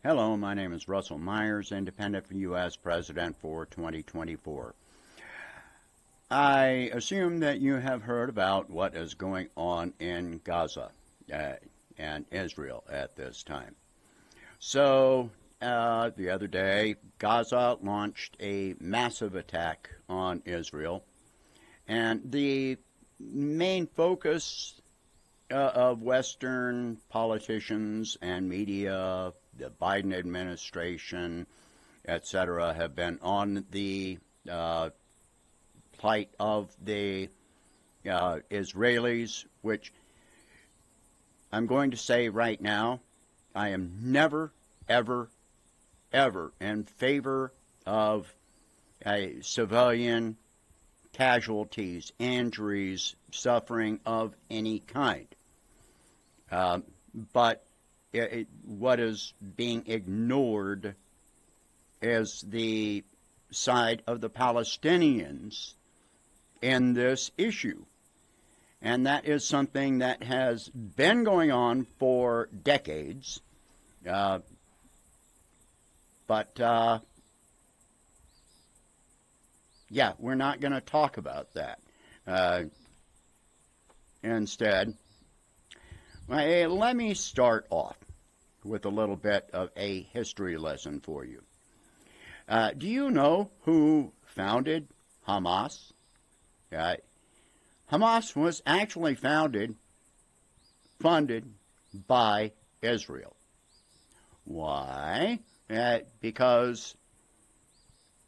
Hello, my name is Russell Myers, Independent U.S. President for 2024. I assume that you have heard about what is going on in Gaza and Israel at this time. So, the other day, Gaza launched a massive attack on Israel, and the main focus of Western politicians and media, the Biden administration, etc., have been on the plight of the Israelis, which I'm going to say right now, I am never, ever, ever in favor of civilian casualties, injuries, suffering of any kind. But what is being ignored is the side of the Palestinians in this issue. And that is something that has been going on for decades. But yeah, we're not going to talk about that. Instead, let me start off with a little bit of a history lesson for you. Do you know who founded Hamas? Hamas was actually funded by Israel. Why? Because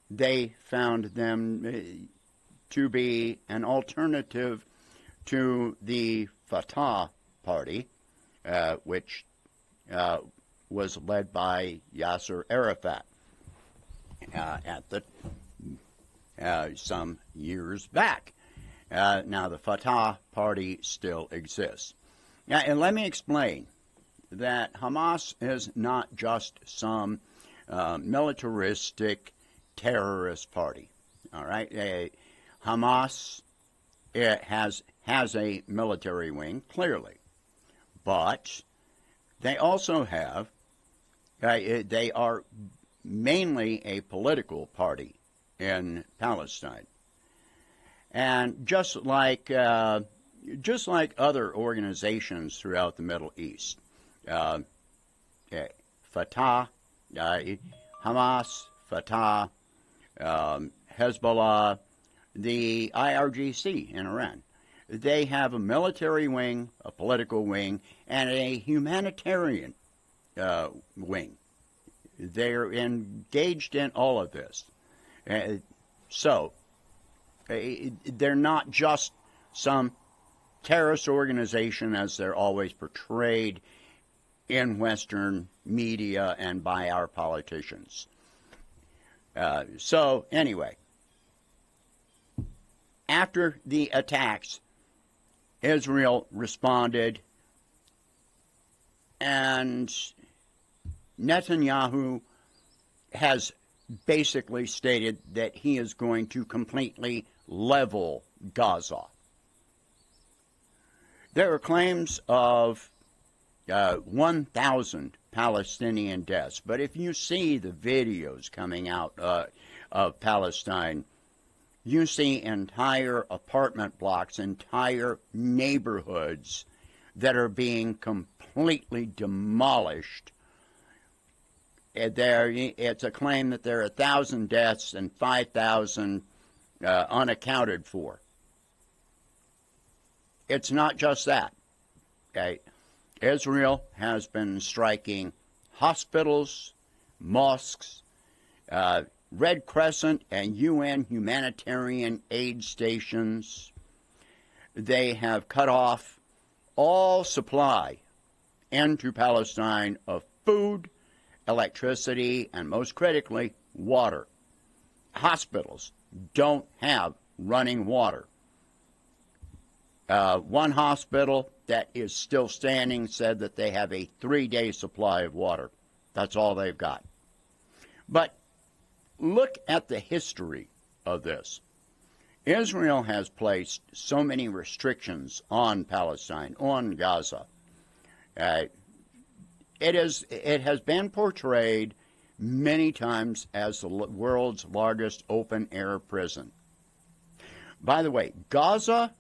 they found them to be an alternative to the Fatah party, which was led by Yasser Arafat at some years back. Now, the Fatah party still exists. Now, and let me explain that Hamas is not just some militaristic terrorist party. All right, Hamas has a military wing, clearly, but they also have. They are mainly a political party in Palestine, and just like other organizations throughout the Middle East, Fatah, Hamas, Fatah, Hezbollah, the IRGC in Iran. They have a military wing, a political wing, and a humanitarian wing. They're engaged in all of this. So, they're not just some terrorist organization as they're always portrayed in Western media and by our politicians. So, anyway, after the attacks, Israel responded, and Netanyahu has basically stated that he is going to completely level Gaza. There are claims of 1,000 Palestinian deaths, but if you see the videos coming out of Palestine, you see entire apartment blocks, entire neighborhoods that are being completely demolished. It's a claim that there are 1,000 deaths and 5,000 unaccounted for. It's not just that. Okay? Israel has been striking hospitals, mosques, Red Crescent and UN humanitarian aid stations. They have cut off all supply into Palestine of food, electricity, and most critically, water. Hospitals don't have running water. One hospital that is still standing said that they have a 3-day supply of water. That's all they've got. But look at the history of this. Israel has placed so many restrictions on Palestine, on Gaza. it has been portrayed many times as the world's largest open-air prison. By the way, Gaza,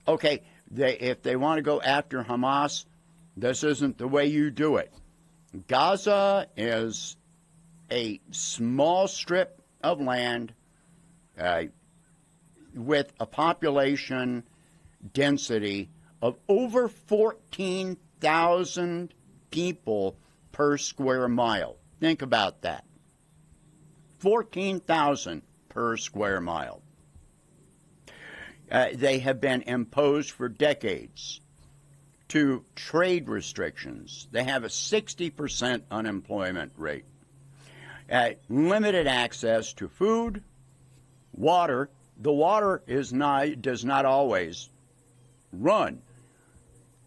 okay, if they want to go after Hamas, this isn't the way you do it. Gaza is a small strip of land with a population density of over 14,000 people per square mile. Think about that. 14,000 per square mile. They have been imposed for decades to trade restrictions. They have a 60% unemployment rate. Limited access to food, water. The water does not always run.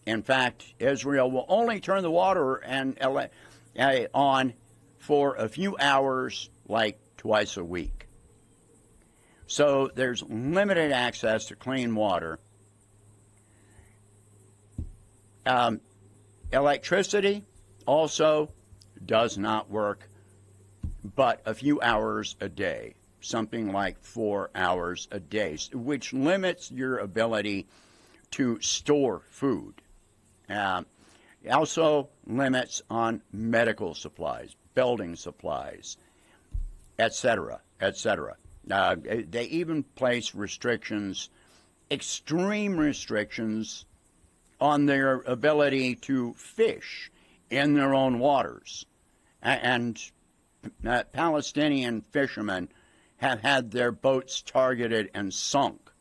In fact, Israel will only turn the water on for a few hours, like twice a week. So there's limited access to clean water. Electricity also does not work but a few hours a day, something like 4 hours a day, which limits your ability to store food. Also limits on medical supplies, building supplies, etc., etc. They even place restrictions, extreme restrictions, on their ability to fish in their own waters. And Palestinian fishermen have had their boats targeted and sunk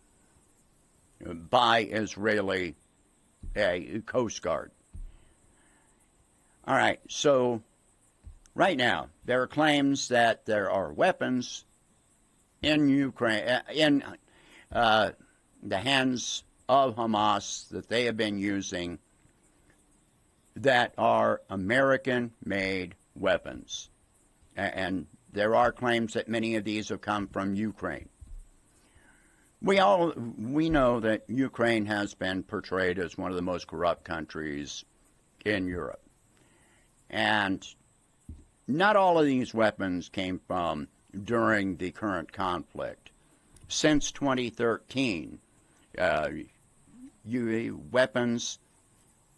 by Israeli Coast Guard. All right, so right now there are claims that there are weapons in Ukraine, in the hands of Hamas that they have been using that are American-made weapons. And there are claims that many of these have come from Ukraine. We know that Ukraine has been portrayed as one of the most corrupt countries in Europe. And not all of these weapons came from during the current conflict. Since 2013, weapons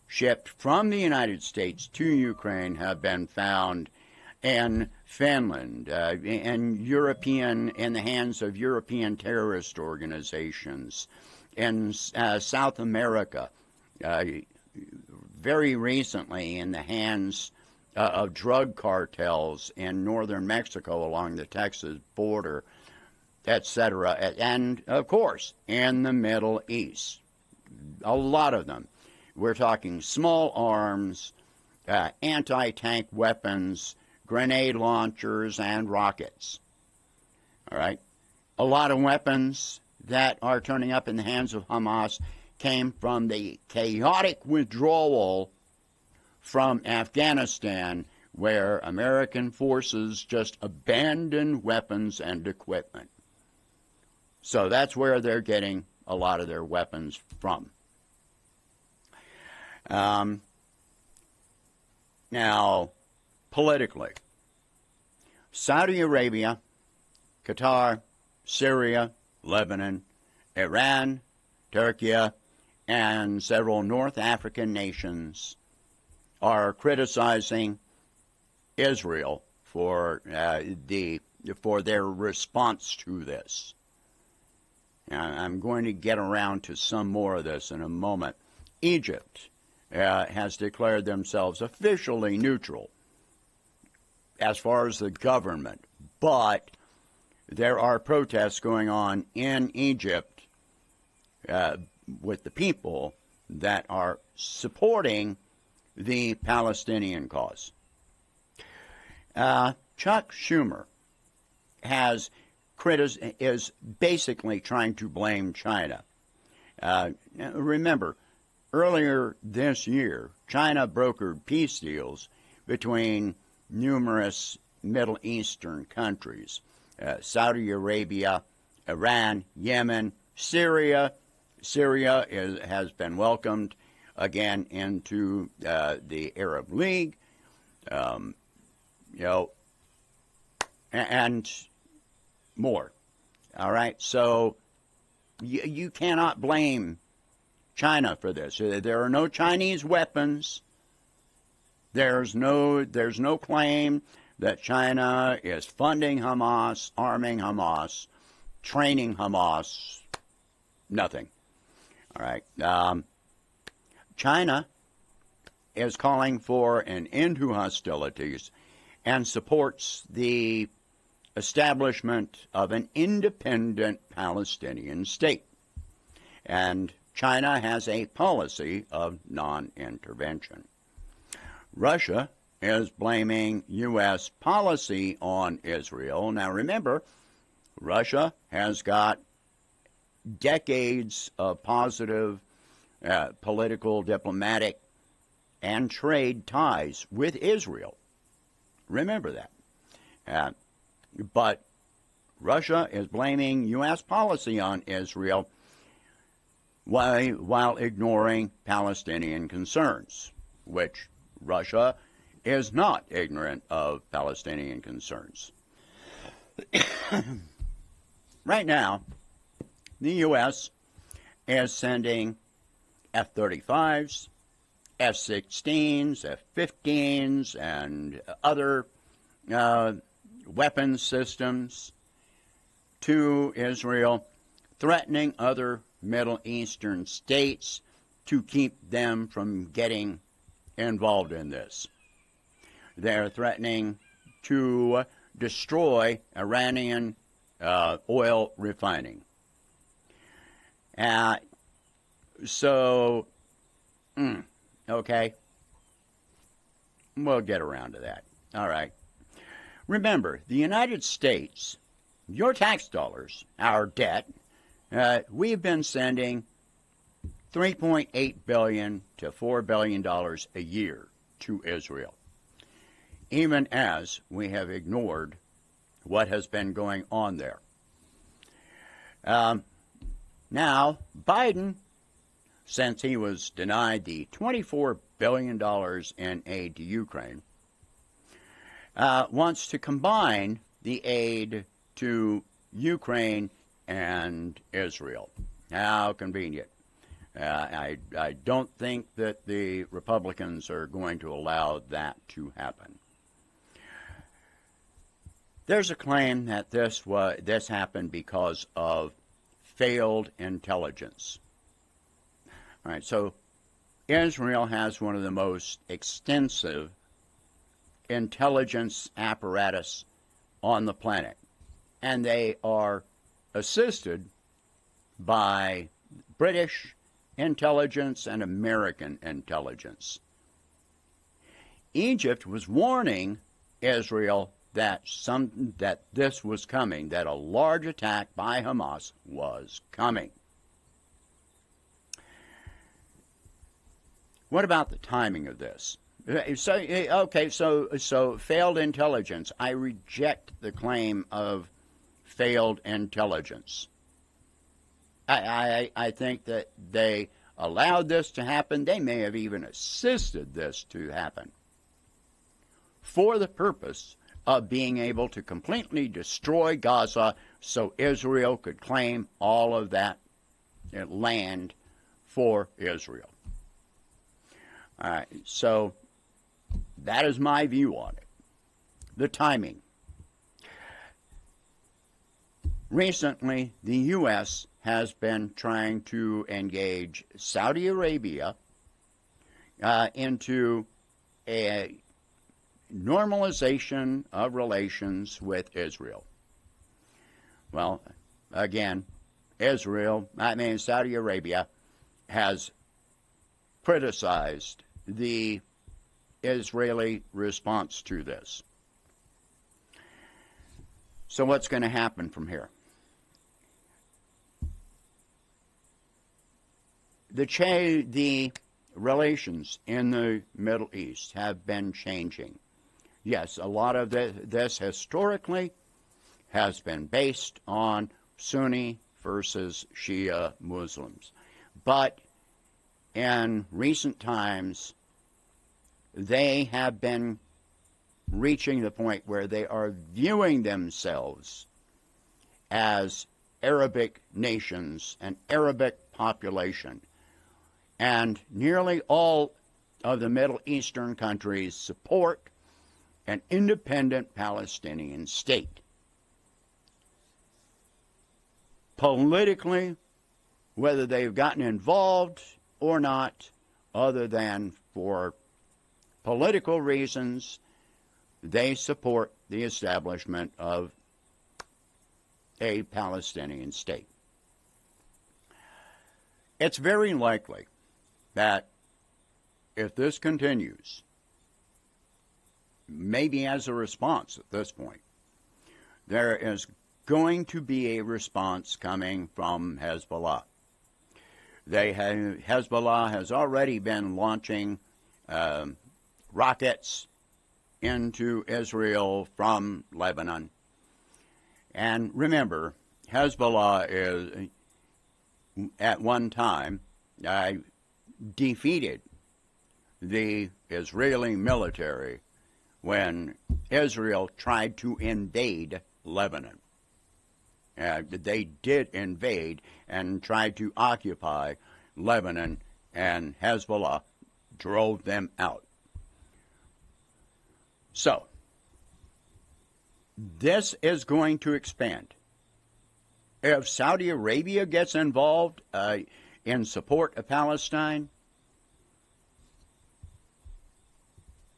shipped from the United States to Ukraine have been found in Finland, in the hands of European terrorist organizations, in South America, very recently in the hands of drug cartels in northern Mexico along the Texas border, etc., and of course in the Middle East. A lot of them. We're talking small arms, anti-tank weapons, grenade launchers, and rockets. All right? A lot of weapons that are turning up in the hands of Hamas came from the chaotic withdrawal from Afghanistan, where American forces just abandoned weapons and equipment. So that's where they're getting a lot of their weapons from. Now, politically, Saudi Arabia, Qatar, Syria, Lebanon, Iran, Turkey, and several North African nations are criticizing Israel for their response to this. I'm going to get around to some more of this in a moment. Egypt has declared themselves officially neutral as far as the government, but there are protests going on in Egypt with the people that are supporting the Palestinian cause. Chuck Schumer is basically trying to blame China. Remember, earlier this year, China brokered peace deals between numerous Middle Eastern countries, Saudi Arabia, Iran, Yemen, Syria. Syria has been welcomed again into the Arab League, um, you know, and more. All right, so you cannot blame China for this. There are no Chinese weapons. There's no claim that China is funding Hamas, arming Hamas, training Hamas. Nothing. All right. China is calling for an end to hostilities and supports the establishment of an independent Palestinian state. And China has a policy of non-intervention. Russia is blaming U.S. policy on Israel. Now remember, Russia has got decades of positive political, diplomatic, and trade ties with Israel. Remember that. But Russia is blaming U.S. policy on Israel while ignoring Palestinian concerns, which Russia is not ignorant of Palestinian concerns. Right now, the U.S. is sending F-35s, F-16s, F-15s, and other weapons systems to Israel, threatening other Middle Eastern states to keep them from getting involved in this. They're threatening to destroy Iranian oil refining. Okay, we'll get around to that. All right. Remember, the United States, your tax dollars, our debt, we've been sending $3.8 billion to $4 billion a year to Israel, even as we have ignored what has been going on there. Now, Biden, since he was denied the $24 billion in aid to Ukraine, wants to combine the aid to Ukraine and Israel. How convenient. I don't think that the Republicans are going to allow that to happen. There's a claim that this happened because of failed intelligence. All right, so Israel has one of the most extensive intelligence apparatus on the planet, and they are assisted by British intelligence and American intelligence. Egypt was warning Israel that this was coming, that a large attack by Hamas was coming. What about the timing of this? So failed intelligence. I reject the claim of failed intelligence. I think that they allowed this to happen. They may have even assisted this to happen for the purpose of being able to completely destroy Gaza so Israel could claim all of that land for Israel. All right, so that is my view on it. The timing. Recently, the U.S. has been trying to engage Saudi Arabia into a normalization of relations with Israel. Well, again, Saudi Arabia has criticized the Israeli response to this. So what's going to happen from here? The relations in the Middle East have been changing. Yes, a lot of this historically has been based on Sunni versus Shia Muslims. But in recent times, they have been reaching the point where they are viewing themselves as Arabic nations, an Arabic population. And nearly all of the Middle Eastern countries support an independent Palestinian state. Politically, whether they've gotten involved or not, other than for political reasons, they support the establishment of a Palestinian state. It's very likely that if this continues, maybe as a response at this point, there is going to be a response coming from Hezbollah. Hezbollah has already been launching rockets into Israel from Lebanon. And remember, Hezbollah is, at one time, defeated the Israeli military when Israel tried to invade Lebanon. They did invade and tried to occupy Lebanon, and Hezbollah drove them out. So, this is going to expand. If Saudi Arabia gets involved in support of Palestine,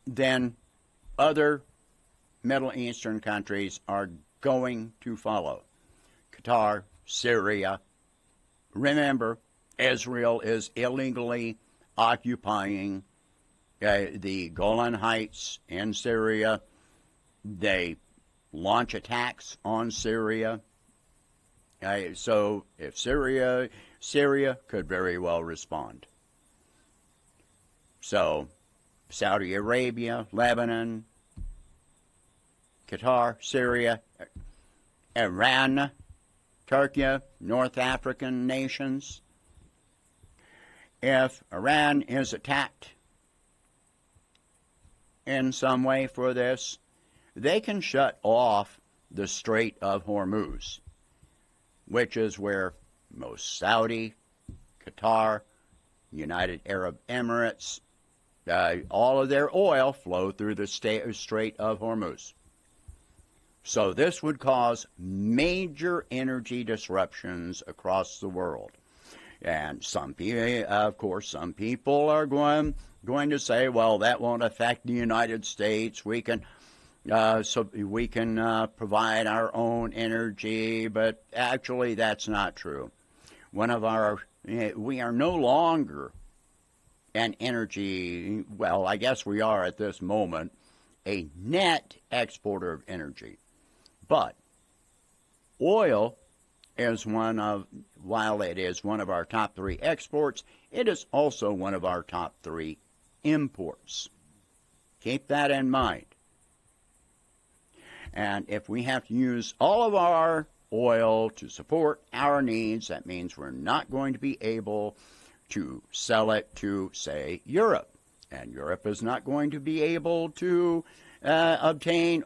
then other Middle Eastern countries are going to follow. Qatar, Syria. Remember, Israel is illegally occupying the Golan Heights in Syria. They launch attacks on Syria. So if Syria could very well respond. So Saudi Arabia, Lebanon, Qatar, Syria, Iran, Turkey, North African nations. If Iran is attacked in some way for this, they can shut off the Strait of Hormuz, which is where most Saudi, Qatar, United Arab Emirates, all of their oil flow through the Strait of Hormuz. So this would cause major energy disruptions across the world. And some people, of course, some people are going to say, well, that won't affect the United States. We can provide our own energy, but actually that's not true. We are no longer an energy, well, I guess we are at this moment, a net exporter of energy. But oil is while it is one of our top 3 exports, it is also one of our top 3 imports. Keep that in mind. And if we have to use all of our oil to support our needs, that means we're not going to be able to sell it to, say, Europe. And Europe is not going to be able to obtain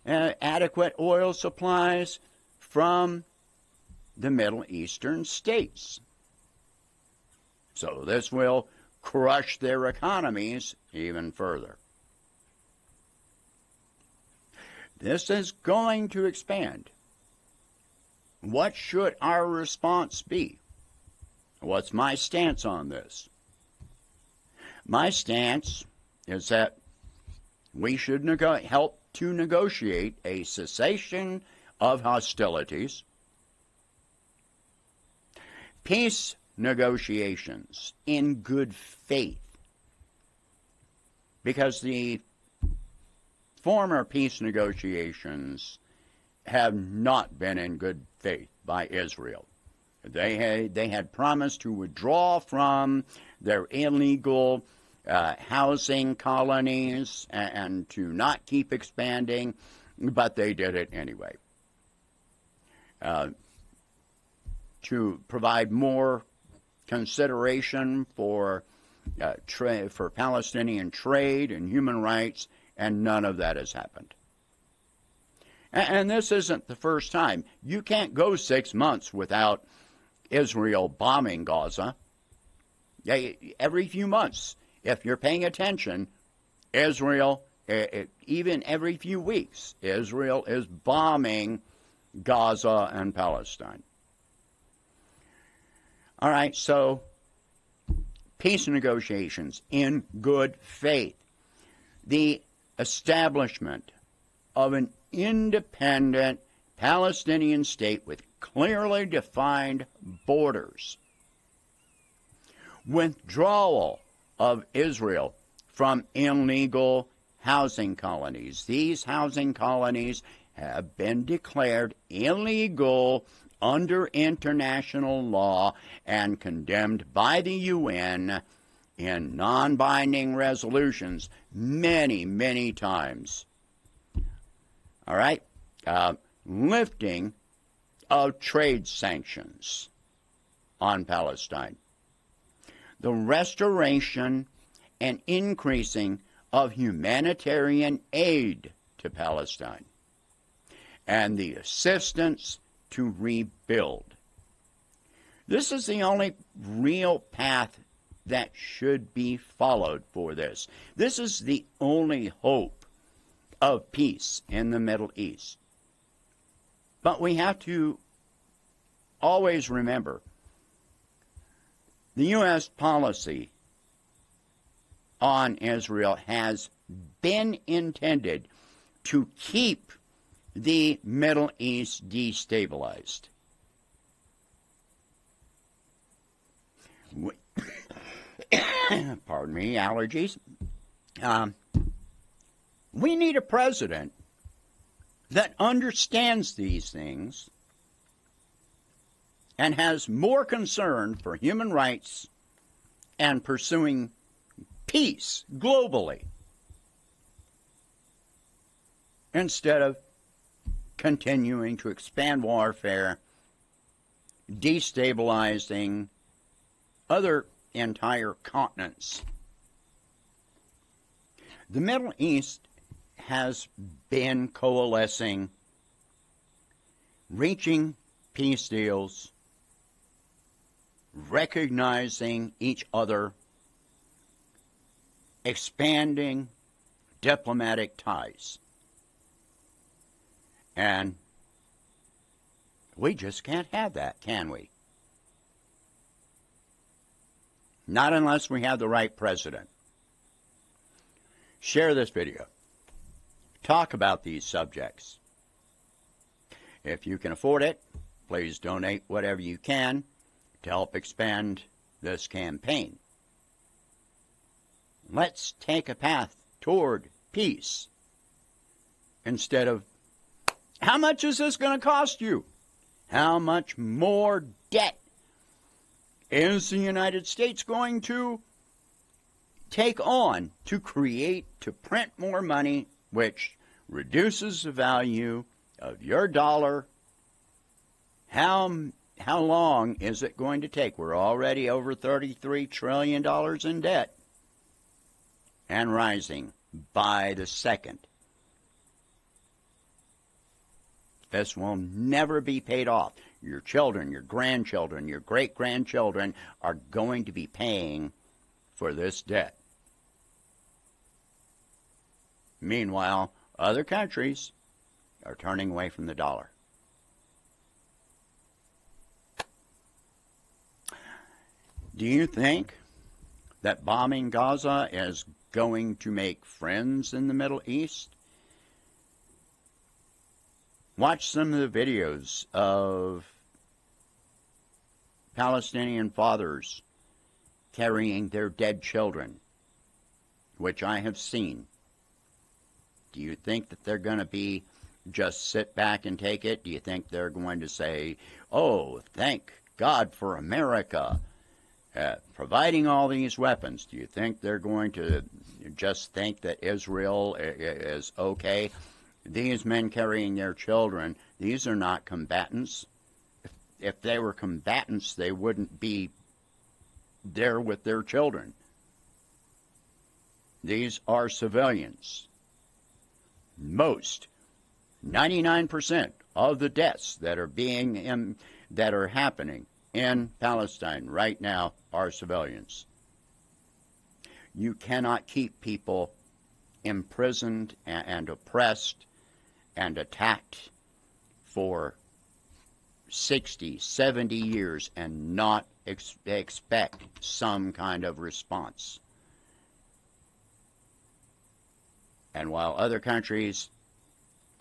adequate oil supplies from the Middle Eastern states. So this will crush their economies even further. This is going to expand. What should our response be? What's my stance on this? My stance is that we should help to negotiate a cessation of hostilities, peace negotiations in good faith, because the former peace negotiations have not been in good faith by Israel. They had promised to withdraw from their illegal housing colonies and to not keep expanding, but they did it anyway. To provide more consideration for Palestinian trade and human rights, and none of that has happened. And this isn't the first time. You can't go 6 months without Israel bombing Gaza. Every few months, if you're paying attention, Israel, even every few weeks, Israel is bombing Gaza and Palestine. All right, so peace negotiations in good faith. The establishment of an independent Palestinian state with clearly defined borders. Withdrawal of Israel from illegal housing colonies. These housing colonies have been declared illegal under international law and condemned by the UN in non-binding resolutions many, many times. All right? Lifting of trade sanctions on Palestine. The restoration and increasing of humanitarian aid to Palestine. And the assistance to rebuild. This is the only real path that should be followed for this. This is the only hope of peace in the Middle East. But we have to always remember the U.S. policy on Israel has been intended to keep the Middle East destabilized. Pardon me, allergies. We need a president that understands these things and has more concern for human rights and pursuing peace globally instead of continuing to expand warfare, destabilizing other entire continents. The Middle East has been coalescing, reaching peace deals, recognizing each other, expanding diplomatic ties. And we just can't have that, can we? Not unless we have the right president. Share this video. Talk about these subjects. If you can afford it, please donate whatever you can to help expand this campaign. Let's take a path toward peace instead of, how much is this going to cost you? How much more debt is the United States going to take on to print more money, which reduces the value of your dollar? How long is it going to take? We're already over $33 trillion in debt and rising by the second. This will never be paid off. Your children, your grandchildren, your great-grandchildren are going to be paying for this debt. Meanwhile, other countries are turning away from the dollar. Do you think that bombing Gaza is going to make friends in the Middle East? Watch some of the videos of Palestinian fathers carrying their dead children, which I have seen. Do you think that they're going to just sit back and take it? Do you think they're going to say, oh, thank God for America providing all these weapons? Do you think they're going to just think that Israel is okay? These men carrying their children, these are not combatants. If they were combatants, they wouldn't be there with their children. These are civilians. most, 99% of the deaths that are happening in Palestine right now are civilians. You cannot keep people imprisoned and oppressed and attacked for 60, 70 years and not expect some kind of response. And while other countries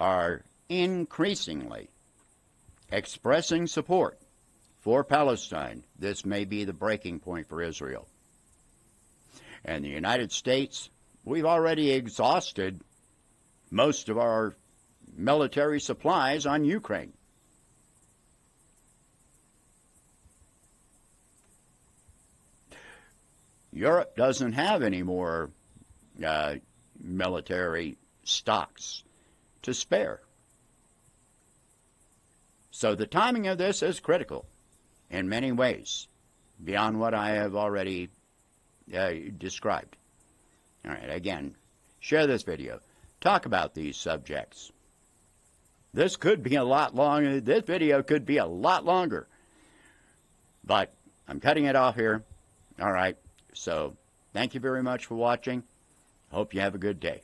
are increasingly expressing support for Palestine, this may be the breaking point for Israel. And the United States, we've already exhausted most of our military supplies on Ukraine. Europe doesn't have any more military stocks to spare. So the timing of this is critical in many ways, beyond what I have already described. All right, again, share this video. Talk about these subjects. This could be a lot longer. This video could be a lot longer. But I'm cutting it off here. All right. So thank you very much for watching. Hope you have a good day.